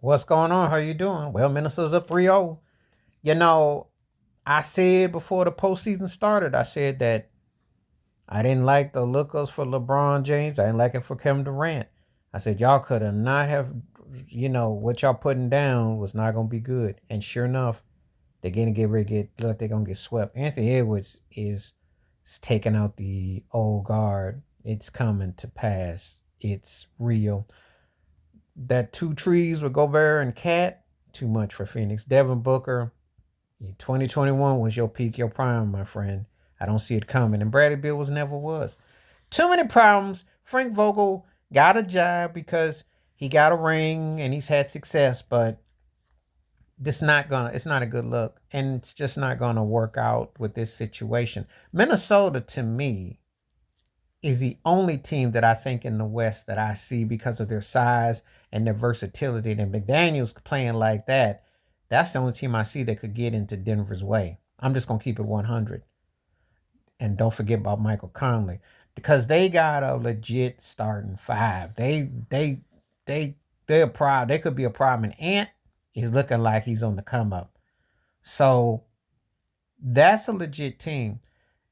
What's going on? How you doing? Well, Minnesota's up 3-0. You know, I said before the postseason started, I said that I didn't like the lookers for LeBron James. I didn't like it for Kevin Durant. I said y'all could have not have, what y'all putting down was not gonna be good. And sure enough, they're gonna get ready to look, they're gonna get swept. Anthony Edwards is taking out the old guard. It's coming to pass. It's real. That two trees with Gobert and Cat, too much for Phoenix. Devin Booker, 2021 was your peak, your prime, my friend. I don't see it coming. And Bradley Beal never was. Too many problems. Frank Vogel got a job because he got a ring and he's had success, but it's not a good look. And it's just not gonna work out with this situation. Minnesota, to me, is the only team that I think in the West that I see because of their size and their versatility. And McDaniels playing like that, that's the only team I see that could get into Denver's way. I'm just gonna keep it 100. And don't forget about Michael Conley because they got a legit starting five. They're a problem. They could be a problem. And Ant is looking like he's on the come up. So that's a legit team.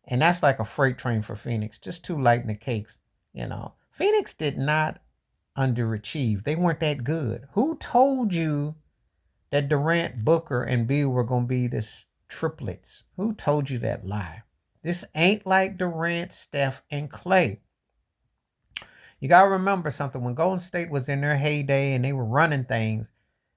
And that's like a freight train for Phoenix, just too light in the cakes. Phoenix did not underachieve. They weren't that good. Who told you that Durant, Booker, and Beal were going to be this triplets? Who told you that lie? This ain't like Durant, Steph, and Clay. You got to remember something. When Golden State was in their heyday and they were running things,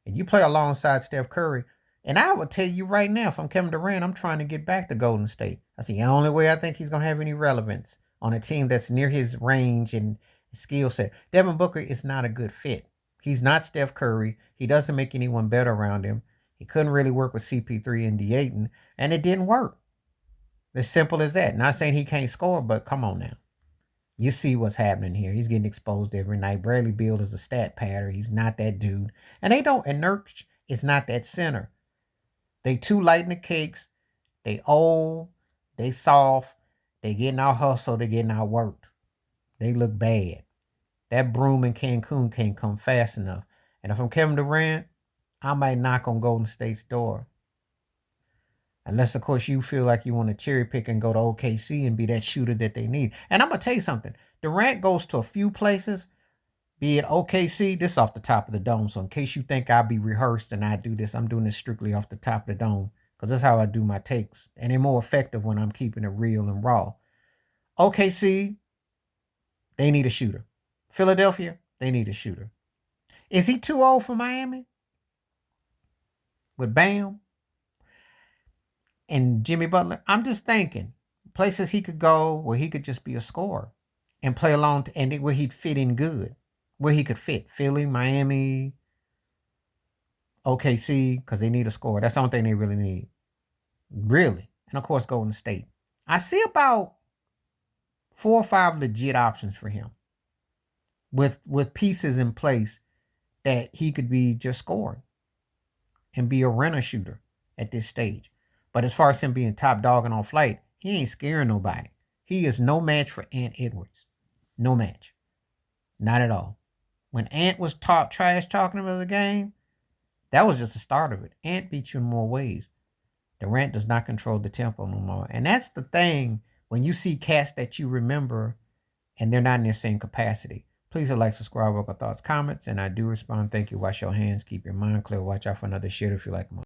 and you play alongside Steph Curry, and I would tell you right now, if I'm Kevin Durant, I'm trying to get back to Golden State. That's the only way I think he's going to have any relevance on a team that's near his range and skill set. Devin Booker is not a good fit. He's not Steph Curry. He doesn't make anyone better around him. He couldn't really work with CP3 and D8, and it didn't work. As simple as that. Not saying he can't score, but come on now. You see what's happening here. He's getting exposed every night. Bradley Beal is a stat patter. He's not that dude. And Nurkic is not that center. They too light in the cakes. They old. They soft. They getting out hustled. They getting out worked. They look bad. That broom in Cancun can't come fast enough. And if I'm Kevin Durant, I might knock on Golden State's door. Unless, of course, you feel like you want to cherry pick and go to OKC and be that shooter that they need. And I'm going to tell you something. Durant goes to a few places, be it OKC, this off the top of the dome. So in case you think I'll be rehearsed and I do this, I'm doing this strictly off the top of the dome because that's how I do my takes. And they're more effective when I'm keeping it real and raw. OKC, they need a shooter. Philadelphia, they need a shooter. Is he too old for Miami? With Bam and Jimmy Butler? I'm just thinking places he could go where he could just be a scorer and play along and where he'd fit in good. Where he could fit. Philly, Miami, OKC, because they need a scorer. That's the only thing they really need. Really. And of course, Golden State. I see about 4 or 5 legit options for him with pieces in place that he could be just scoring and be a renter shooter at this stage. But as far as him being top dog and on flight, he ain't scaring nobody. He is no match for Ant Edwards. No match. Not at all. When Ant was trash talking about the game, that was just the start of it. Ant beat you in more ways. Durant does not control the tempo no more. And that's the thing when you see cats that you remember and they're not in the same capacity. Please like, subscribe, work on thoughts, comments, and I do respond. Thank you. Wash your hands. Keep your mind clear. Watch out for another shit if you like them.